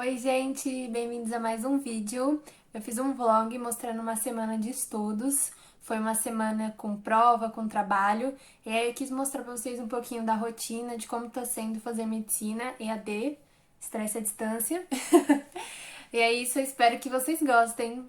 Oi, gente, bem-vindos a mais um vídeo. Eu fiz um vlog mostrando uma semana de estudos. Foi uma semana com prova, com trabalho. E aí eu quis mostrar pra vocês um pouquinho da rotina, de como tá sendo fazer medicina, EAD, estresse à distância. E é isso, eu espero que vocês gostem.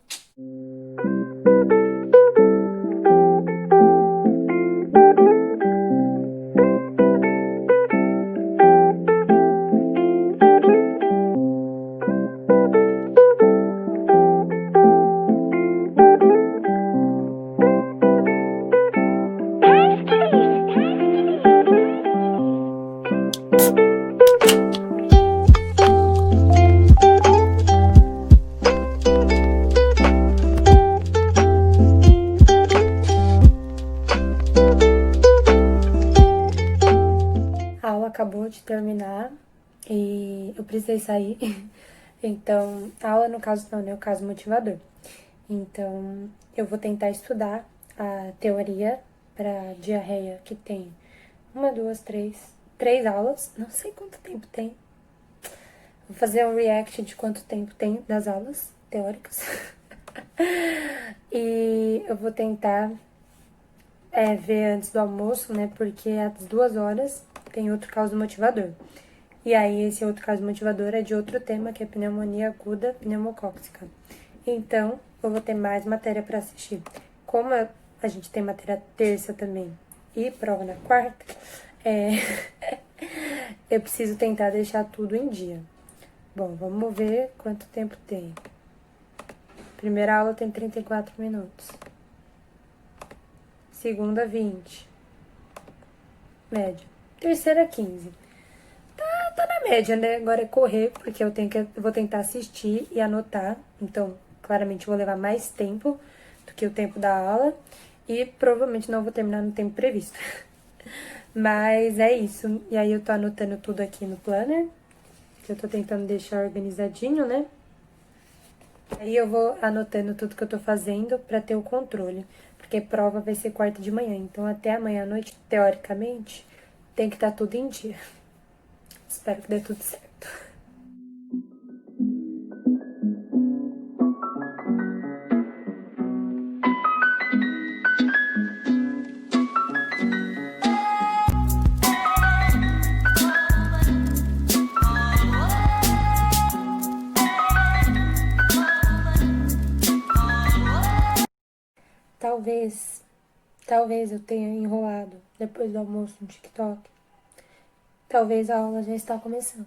A aula acabou de terminar e eu precisei sair. Então, a aula no caso não, né? O caso motivador. Então, eu vou tentar estudar a teoria para diarreia, que tem uma, duas, três aulas. Não sei quanto tempo tem. Vou fazer um react de quanto tempo tem das aulas teóricas. E eu vou tentar ver antes do almoço, né? Porque às 2 horas tem outro caso motivador. E aí, esse outro caso motivador é de outro tema, que é pneumonia aguda pneumocócica. Então, eu vou ter mais matéria para assistir. Como a gente tem matéria terça também e prova na quarta, eu preciso tentar deixar tudo em dia. Bom, vamos ver quanto tempo tem. Primeira aula tem 34 minutos. Segunda, 20. Média. Terceira, 15. Tá na média, né? Agora é correr, porque eu vou tentar assistir e anotar. Então, claramente, eu vou levar mais tempo do que o tempo da aula. E provavelmente não vou terminar no tempo previsto. Mas é isso. E aí eu tô anotando tudo aqui no planner, que eu tô tentando deixar organizadinho, né? Aí eu vou anotando tudo que eu tô fazendo pra ter o controle. Porque prova vai ser quarta de manhã. Então, até amanhã à noite, teoricamente, tem que estar tudo em dia. Espero que dê tudo certo. Talvez eu tenha enrolado depois do almoço no TikTok. Talvez a aula já está começando.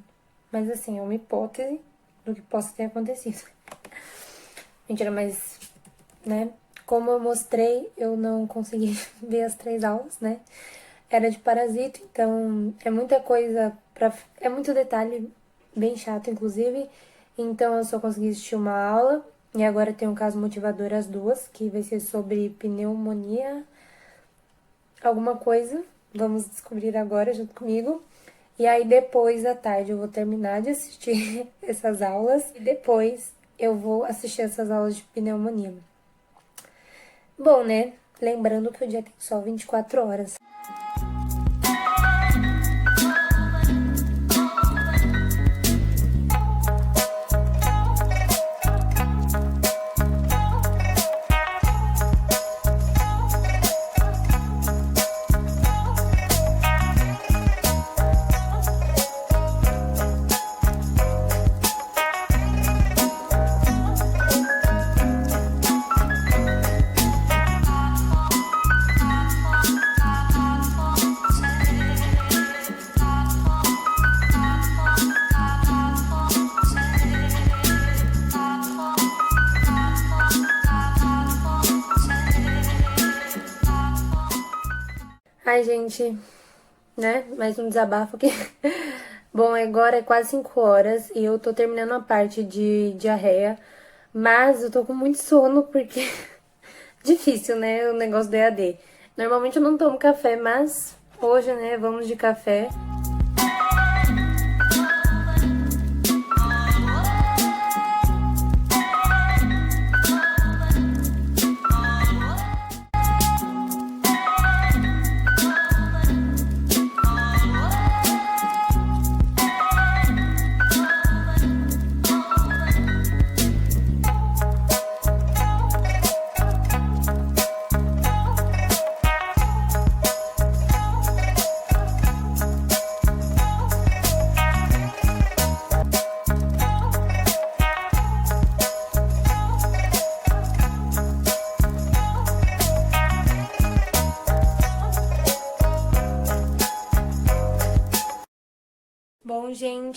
Mas assim, é uma hipótese do que possa ter acontecido. Mentira, mas, né? Como eu mostrei, eu não consegui ver as 3 aulas, né? Era de parasito, então é muita coisa é muito detalhe, bem chato, inclusive. Então eu só consegui assistir uma aula. E agora tem um caso motivador às 2, que vai ser sobre pneumonia, alguma coisa. Vamos descobrir agora junto comigo. E aí depois à tarde eu vou terminar de assistir essas aulas e depois eu vou assistir essas aulas de pneumonia. Bom, né? Lembrando que o dia tem só 24 horas. Ai, gente, né? Mais um desabafo aqui. Bom, agora é quase 5 horas e eu tô terminando a parte de diarreia, mas eu tô com muito sono porque difícil, né? O negócio do EAD. Normalmente eu não tomo café, mas hoje, né, vamos de café.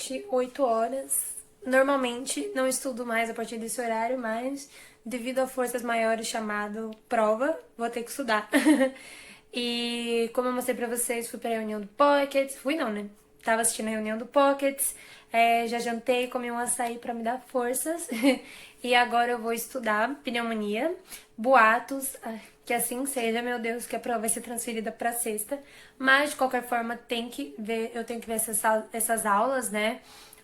noite, 8 horas. Normalmente não estudo mais a partir desse horário, mas devido a forças maiores chamado prova, vou ter que estudar. E como eu mostrei pra vocês, fui pra reunião do Pockets. Fui não, né? Tava assistindo a reunião do Pockets, já jantei, comi um açaí pra me dar forças. E agora eu vou estudar pneumonia, boatos, que assim seja, meu Deus, que a prova vai ser transferida pra sexta. Mas de qualquer forma, eu tenho que ver essas aulas, né?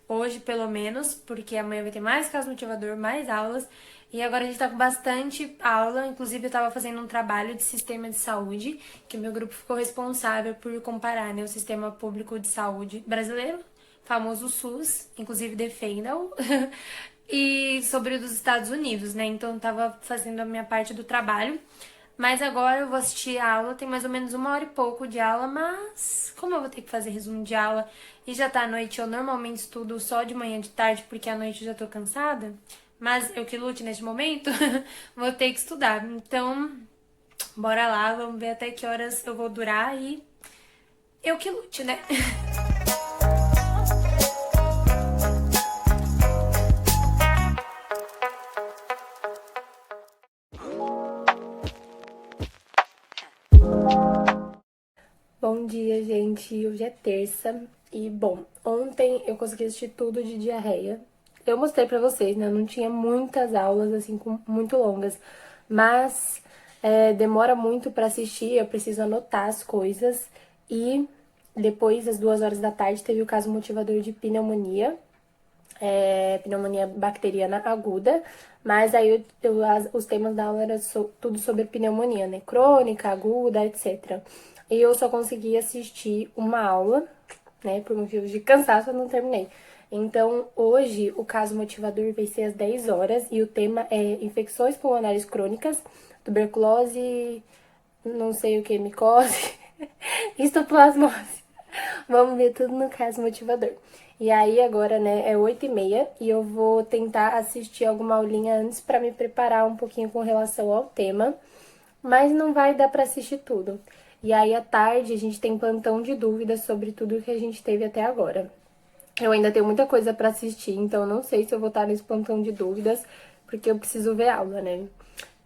Hoje, pelo menos, porque amanhã vai ter mais caso motivador, mais aulas. E agora a gente tá com bastante aula. Inclusive, eu tava fazendo um trabalho de sistema de saúde, que o meu grupo ficou responsável por comparar, né, o sistema público de saúde brasileiro, famoso SUS, inclusive defenda-o, e sobre o dos Estados Unidos, né? Então, eu tava fazendo a minha parte do trabalho. Mas agora eu vou assistir a aula, tem mais ou menos 1 hora e pouco de aula, mas como eu vou ter que fazer resumo de aula e já tá à noite, eu normalmente estudo só de manhã e de tarde, porque à noite eu já tô cansada, mas eu que lute neste momento, vou ter que estudar. Então, bora lá, vamos ver até que horas eu vou durar e eu que lute, né? Bom dia, gente. Hoje é terça e, bom, ontem eu consegui assistir tudo de diarreia. Eu mostrei pra vocês, né? Não tinha muitas aulas, assim, muito longas, mas demora muito pra assistir, eu preciso anotar as coisas. E depois, às 2 horas da tarde, teve o caso motivador de pneumonia, pneumonia bacteriana aguda, mas aí os temas da aula eram tudo sobre pneumonia, né? Crônica, aguda, etc. E eu só consegui assistir uma aula, né? Por motivos de cansaço, eu não terminei. Então, hoje, o caso motivador vai ser às 10 horas e o tema é infecções pulmonares crônicas, tuberculose, não sei o que, micose, histoplasmose. Vamos ver tudo no caso motivador. E aí agora, né, é 8h30 e eu vou tentar assistir alguma aulinha antes pra me preparar um pouquinho com relação ao tema, mas não vai dar pra assistir tudo. E aí à tarde a gente tem plantão de dúvidas sobre tudo que a gente teve até agora. Eu ainda tenho muita coisa pra assistir, então eu não sei se eu vou estar nesse plantão de dúvidas, porque eu preciso ver aula, né?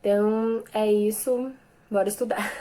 Então é isso, bora estudar.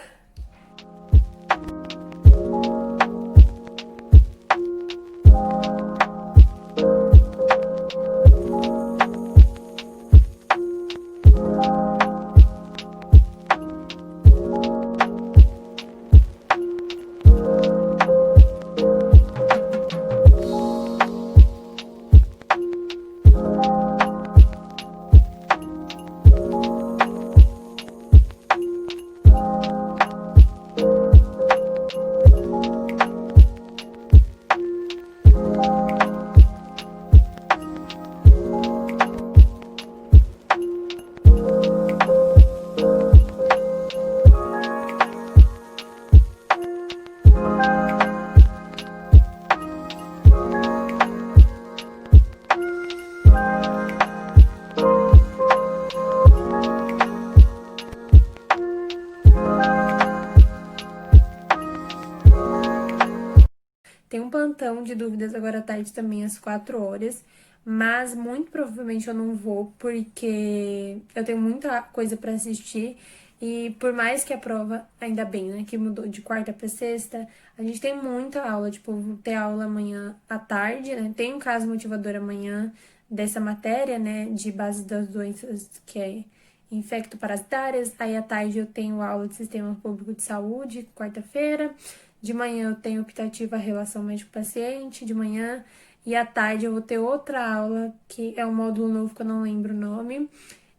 Tem um plantão de dúvidas agora à tarde também, às 4 horas. Mas muito provavelmente eu não vou, porque eu tenho muita coisa pra assistir. E por mais que a prova, ainda bem, né, que mudou de quarta pra sexta, a gente tem muita aula. Tipo, vou ter aula amanhã à tarde, né? Tem um caso motivador amanhã dessa matéria, né, de base das doenças que é infecto-parasitárias. Aí à tarde eu tenho aula de sistema público de saúde, quarta-feira. De manhã eu tenho optativa relação médico-paciente, de manhã. E à tarde eu vou ter outra aula, que é um módulo novo que eu não lembro o nome.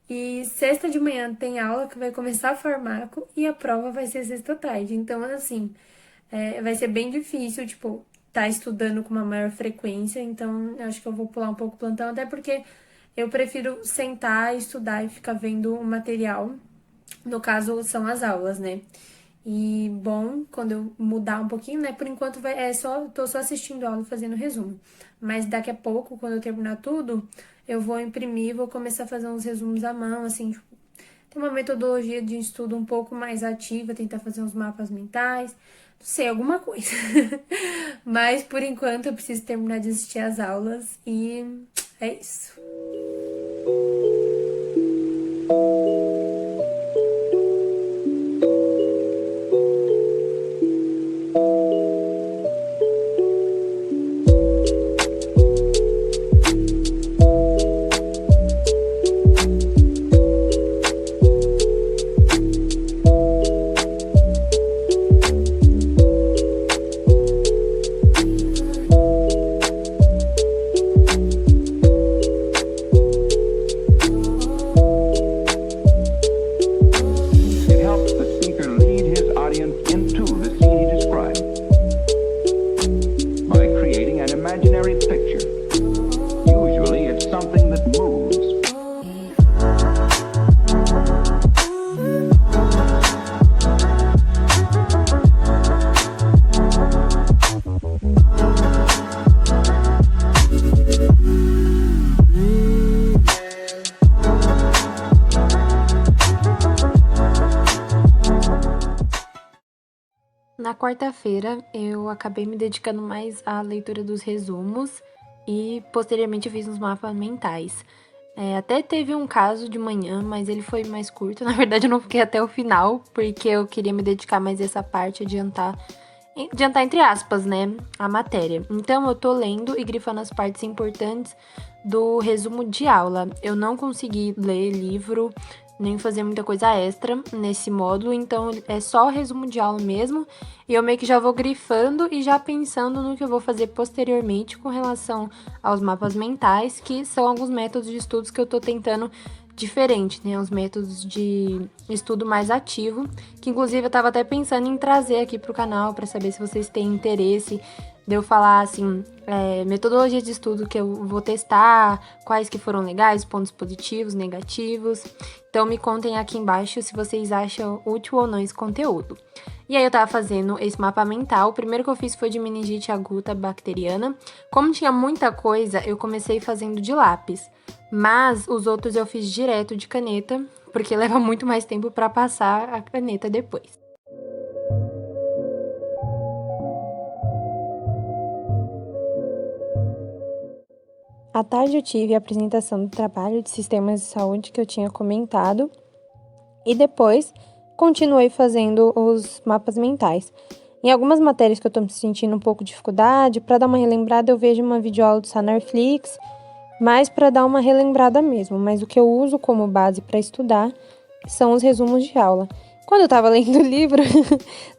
E sexta de manhã tem aula que vai começar farmaco e a prova vai ser sexta-tarde. Então, assim, vai ser bem difícil, tipo, tá estudando com uma maior frequência. Então, eu acho que eu vou pular um pouco o plantão, até porque eu prefiro sentar, estudar e ficar vendo o material. No caso, são as aulas, né? E bom, quando eu mudar um pouquinho, né? Por enquanto tô só assistindo aula e fazendo resumo. Mas daqui a pouco, quando eu terminar tudo, eu vou imprimir, vou começar a fazer uns resumos à mão, assim, tem uma metodologia de estudo um pouco mais ativa, tentar fazer uns mapas mentais, Não sei, alguma coisa. Mas por enquanto eu preciso terminar de assistir as aulas e é isso. It helps the speaker lead his audience into the scene he describes by creating an imaginary picture. Usually it's something that moves. Na quarta-feira, eu acabei me dedicando mais à leitura dos resumos e, posteriormente, eu fiz uns mapas mentais. Até teve um caso de manhã, mas ele foi mais curto. Na verdade, eu não fiquei até o final, porque eu queria me dedicar mais a essa parte, adiantar entre aspas, né, a matéria. Então, eu tô lendo e grifando as partes importantes do resumo de aula. Eu não consegui ler livro, nem fazer muita coisa extra nesse módulo, então é só o resumo de aula mesmo, e eu meio que já vou grifando e já pensando no que eu vou fazer posteriormente com relação aos mapas mentais, que são alguns métodos de estudos que eu tô tentando diferente, né? Os métodos de estudo mais ativo, que inclusive eu tava até pensando em trazer aqui pro canal para saber se vocês têm interesse de eu falar, assim, metodologias de estudo que eu vou testar, quais que foram legais, pontos positivos, negativos. Então me contem aqui embaixo se vocês acham útil ou não esse conteúdo. E aí eu tava fazendo esse mapa mental. O primeiro que eu fiz foi de meningite aguda bacteriana. Como tinha muita coisa, eu comecei fazendo de lápis. Mas os outros eu fiz direto de caneta, porque leva muito mais tempo para passar a caneta depois. À tarde eu tive a apresentação do trabalho de sistemas de saúde que eu tinha comentado e depois continuei fazendo os mapas mentais. Em algumas matérias que eu tô me sentindo um pouco de dificuldade, para dar uma relembrada eu vejo uma videoaula do Sanarflix, mais para dar uma relembrada mesmo, mas o que eu uso como base para estudar são os resumos de aula. Quando eu estava lendo o livro,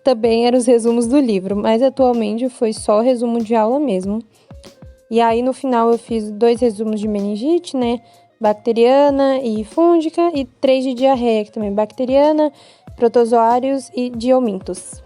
também eram os resumos do livro, mas atualmente foi só o resumo de aula mesmo. E aí, no final, eu fiz 2 resumos de meningite, né? Bacteriana e fúngica, e 3 de diarreia, que também é bacteriana, protozoários e diomintos.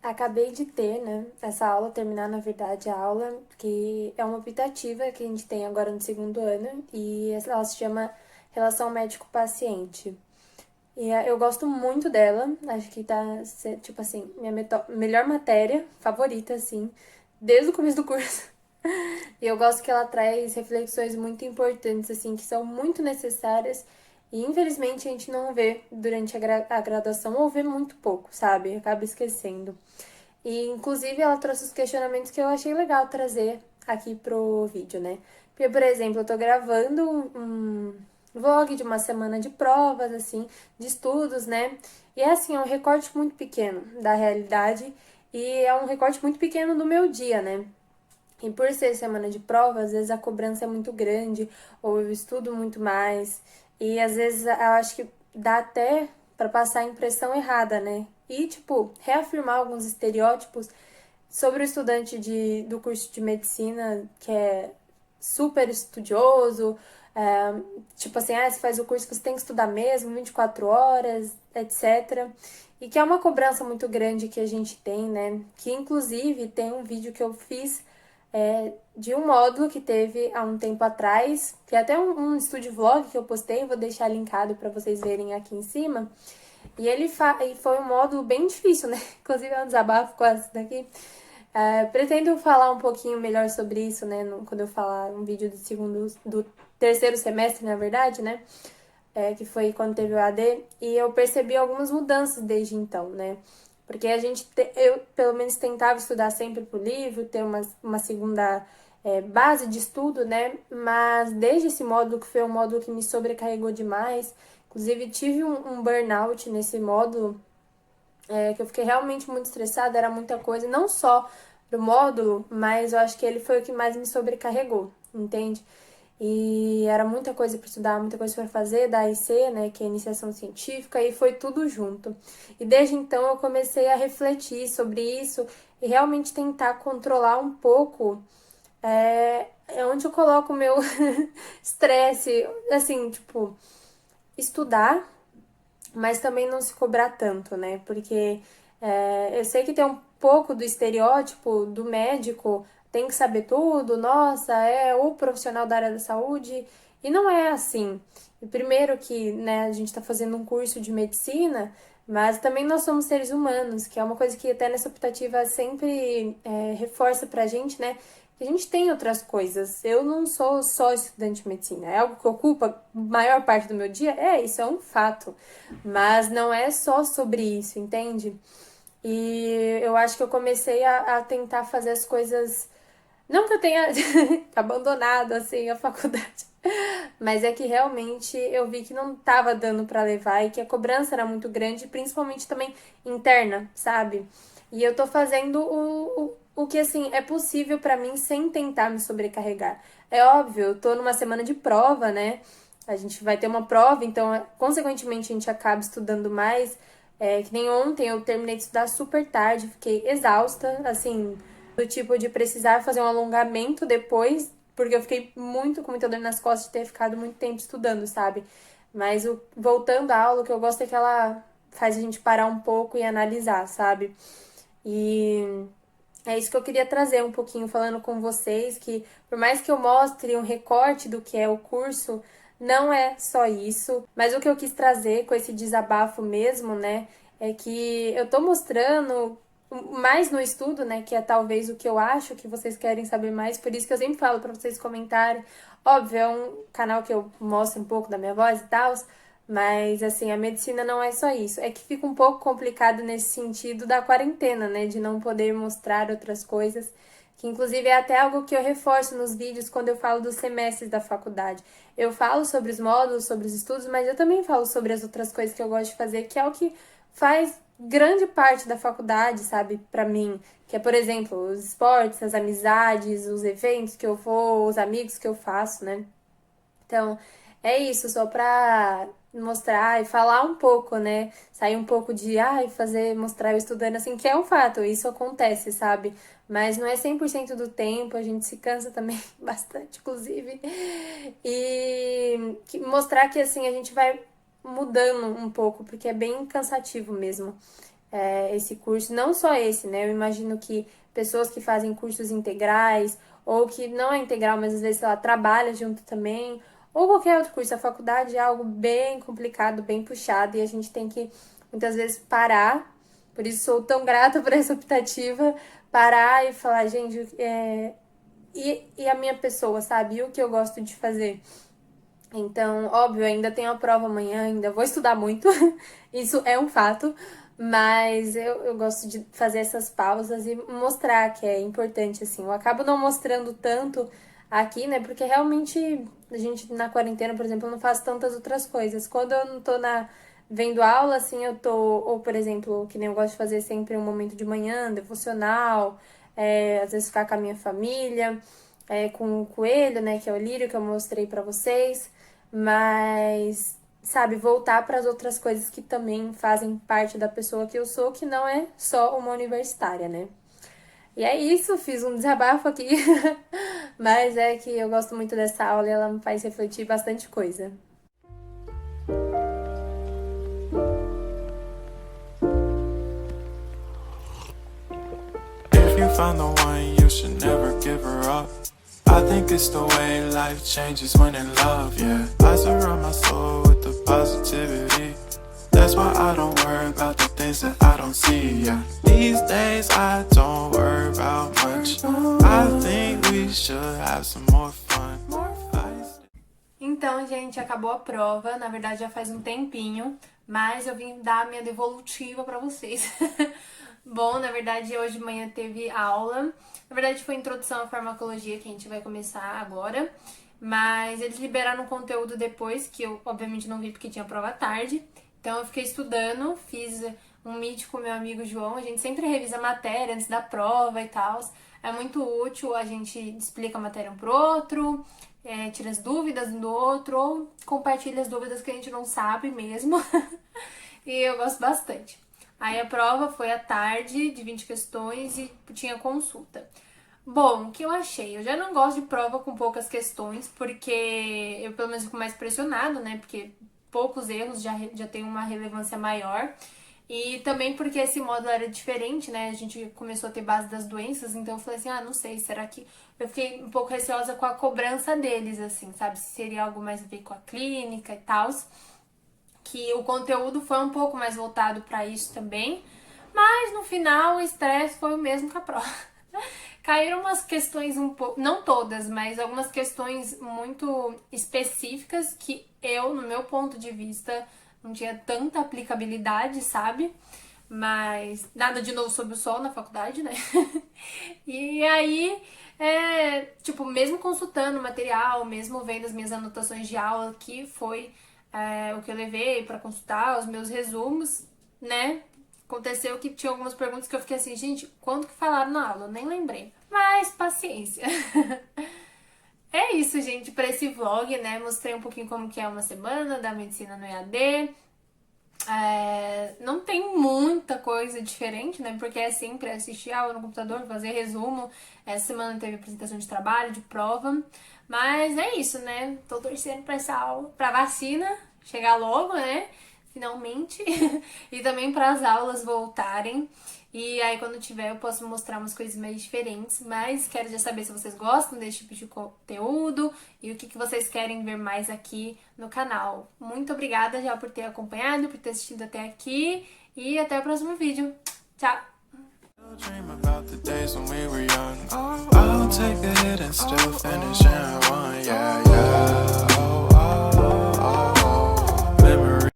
Acabei de ter, né, essa aula, terminar, na verdade, a aula, que é uma optativa que a gente tem agora no segundo ano, e ela se chama Relação Médico-Paciente. E eu gosto muito dela, acho que tá, tipo assim, minha melhor matéria favorita, assim, desde o começo do curso. E eu gosto que ela traz reflexões muito importantes, assim, que são muito necessárias e infelizmente a gente não vê durante a graduação, ou vê muito pouco, sabe? Acaba esquecendo. E inclusive ela trouxe os questionamentos que eu achei legal trazer aqui pro vídeo, né? Porque, por exemplo, eu tô gravando um vlog de uma semana de provas, assim, de estudos, né? E é assim, é um recorte muito pequeno da realidade e é um recorte muito pequeno do meu dia, né? E por ser semana de prova, às vezes a cobrança é muito grande, ou eu estudo muito mais, e às vezes eu acho que dá até para passar a impressão errada, né? E, tipo, reafirmar alguns estereótipos sobre o estudante do curso de medicina, que é super estudioso, tipo assim, você faz o curso, você tem que estudar mesmo, 24 horas, etc. E que é uma cobrança muito grande que a gente tem, né? Que inclusive tem um vídeo que eu fiz de um módulo que teve há um tempo atrás, que é até um estúdio vlog que eu postei, vou deixar linkado para vocês verem aqui em cima. E e foi um módulo bem difícil, né? Inclusive é um desabafo quase daqui. Pretendo falar um pouquinho melhor sobre isso, né? Quando eu falar um vídeo do terceiro semestre, na verdade, né? Que foi quando teve o AD. E eu percebi algumas mudanças desde então, né? Porque eu pelo menos tentava estudar sempre por livro, ter uma segunda base de estudo, né? Mas desde esse módulo, que foi um módulo que me sobrecarregou demais, inclusive tive um burnout nesse módulo, que eu fiquei realmente muito estressada, era muita coisa, não só do módulo, mas eu acho que ele foi o que mais me sobrecarregou, entende? E era muita coisa para estudar, muita coisa para fazer da IC, né, que é a iniciação científica, e foi tudo junto. E desde então eu comecei a refletir sobre isso e realmente tentar controlar um pouco onde eu coloco o meu estresse, assim, tipo, estudar, mas também não se cobrar tanto, né? Porque eu sei que tem um pouco do estereótipo do médico, tem que saber tudo, nossa, é o profissional da área da saúde, e não é assim. E primeiro que, né, a gente está fazendo um curso de medicina, mas também nós somos seres humanos, que é uma coisa que até nessa optativa sempre reforça pra gente, né? Que a gente tem outras coisas. Eu não sou só estudante de medicina. É algo que ocupa a maior parte do meu dia? Isso é um fato. Mas não é só sobre isso, entende? E eu acho que eu comecei a tentar fazer as coisas. Não que eu tenha abandonado assim a faculdade, mas é que realmente eu vi que não estava dando para levar e que a cobrança era muito grande, principalmente também interna, sabe? E eu tô fazendo o que assim é possível para mim sem tentar me sobrecarregar. É óbvio, eu tô numa semana de prova, né? A gente vai ter uma prova, então, consequentemente, a gente acaba estudando mais. Que nem ontem eu terminei de estudar super tarde, fiquei exausta, assim, do tipo de precisar fazer um alongamento depois, porque eu fiquei com muita dor nas costas de ter ficado muito tempo estudando, sabe? Mas voltando à aula, o que eu gosto é que ela faz a gente parar um pouco e analisar, sabe? E é isso que eu queria trazer um pouquinho, falando com vocês, que por mais que eu mostre um recorte do que é o curso, não é só isso. Mas o que eu quis trazer com esse desabafo mesmo, né, é que eu tô mostrando mais no estudo, né, que é talvez o que eu acho que vocês querem saber mais, por isso que eu sempre falo para vocês comentarem. Óbvio, é um canal que eu mostro um pouco da minha voz e tal, mas, assim, a medicina não é só isso. É que fica um pouco complicado nesse sentido da quarentena, né? De não poder mostrar outras coisas. Que, inclusive, é até algo que eu reforço nos vídeos quando eu falo dos semestres da faculdade. Eu falo sobre os módulos, sobre os estudos, mas eu também falo sobre as outras coisas que eu gosto de fazer, que é o que faz grande parte da faculdade, sabe? Pra mim. Que é, por exemplo, os esportes, as amizades, os eventos que eu vou, os amigos que eu faço, né? Então, é isso, só pra mostrar e falar um pouco, né? Sair um pouco de, mostrar eu estudando assim, que é um fato, isso acontece, sabe? Mas não é 100% do tempo, a gente se cansa também bastante, inclusive. E mostrar que, assim, a gente vai mudando um pouco, porque é bem cansativo mesmo, esse curso. Não só esse, né? Eu imagino que pessoas que fazem cursos integrais, ou que não é integral, mas às vezes, sei lá, trabalha junto também, ou qualquer outro curso. A faculdade é algo bem complicado, bem puxado, e a gente tem que, muitas vezes, parar. Por isso sou tão grata por essa optativa, parar e falar, gente, e a minha pessoa, sabe? E o que eu gosto de fazer? Então, óbvio, ainda tenho a prova amanhã, ainda vou estudar muito, isso é um fato, mas eu gosto de fazer essas pausas e mostrar que é importante, assim. Eu acabo não mostrando tanto aqui, né, porque realmente a gente na quarentena, por exemplo, eu não faço tantas outras coisas. Quando eu não tô vendo aula, assim, eu tô, ou por exemplo, que nem eu gosto de fazer sempre um momento de manhã, devocional, às vezes ficar com a minha família, com o coelho, né, que é o lírio que eu mostrei pra vocês. Mas, sabe, voltar para as outras coisas que também fazem parte da pessoa que eu sou, que não é só uma universitária, né? E é isso, fiz um desabafo aqui, mas é que eu gosto muito dessa aula e ela me faz refletir bastante coisa. If you found the one, you should never give her up. I think it's the way life changes when in love, yeah. I surround my soul with the positivity. That's why I don't worry about the things that I don't see, yeah. These days I don't worry about much. I think we should have some more fun. Então, gente, acabou a prova. Na verdade, já faz um tempinho, mas eu vim dar a minha devolutiva pra vocês. Bom, na verdade, hoje de manhã teve aula. Na verdade, foi introdução à farmacologia que a gente vai começar agora. Mas eles liberaram o conteúdo depois, que eu obviamente não vi porque tinha prova à tarde. Então eu fiquei estudando, fiz um meet com meu amigo João. A gente sempre revisa a matéria antes da prova e tal. É muito útil, a gente explica a matéria um pro outro, tira as dúvidas um do outro, ou compartilha as dúvidas que a gente não sabe mesmo. E eu gosto bastante. Aí a prova foi à tarde, de 20 questões, e tinha consulta. Bom, o que eu achei? Eu já não gosto de prova com poucas questões, porque eu pelo menos fico mais pressionado, né? Porque poucos erros já tem uma relevância maior. E também porque esse módulo era diferente, né? A gente começou a ter base das doenças, então eu falei assim, não sei, será que... Eu fiquei um pouco receosa com a cobrança deles, assim, sabe? Se seria algo mais a ver com a clínica e tal. Que o conteúdo foi um pouco mais voltado para isso também. Mas no final o estresse foi o mesmo que a prova. Caíram umas questões um pouco, não todas, mas algumas questões muito específicas que eu, no meu ponto de vista, não tinha tanta aplicabilidade, sabe? Mas nada de novo sob o sol na faculdade, né? E aí, tipo, mesmo consultando o material, mesmo vendo as minhas anotações de aula, que foi o que eu levei pra consultar, os meus resumos, né? Aconteceu que tinha algumas perguntas que eu fiquei assim, gente, quando que falaram na aula? Eu nem lembrei. Mas paciência. É isso, gente, para esse vlog, né? Mostrei um pouquinho como que é uma semana da medicina no EAD. Não tem muita coisa diferente, né? Porque é sempre assistir aula no computador, fazer resumo. Essa semana teve apresentação de trabalho, de prova. Mas é isso, né? Tô torcendo pra essa aula, pra vacina chegar logo, né? Finalmente. E também para as aulas voltarem. E aí quando tiver eu posso mostrar umas coisas mais diferentes. Mas quero já saber se vocês gostam desse tipo de conteúdo e o que vocês querem ver mais aqui no canal. Muito obrigada já por ter acompanhado, por ter assistido até aqui. E até o próximo vídeo. Tchau! Dream about the days when we were young. I'll take a hit and still finish in one, yeah.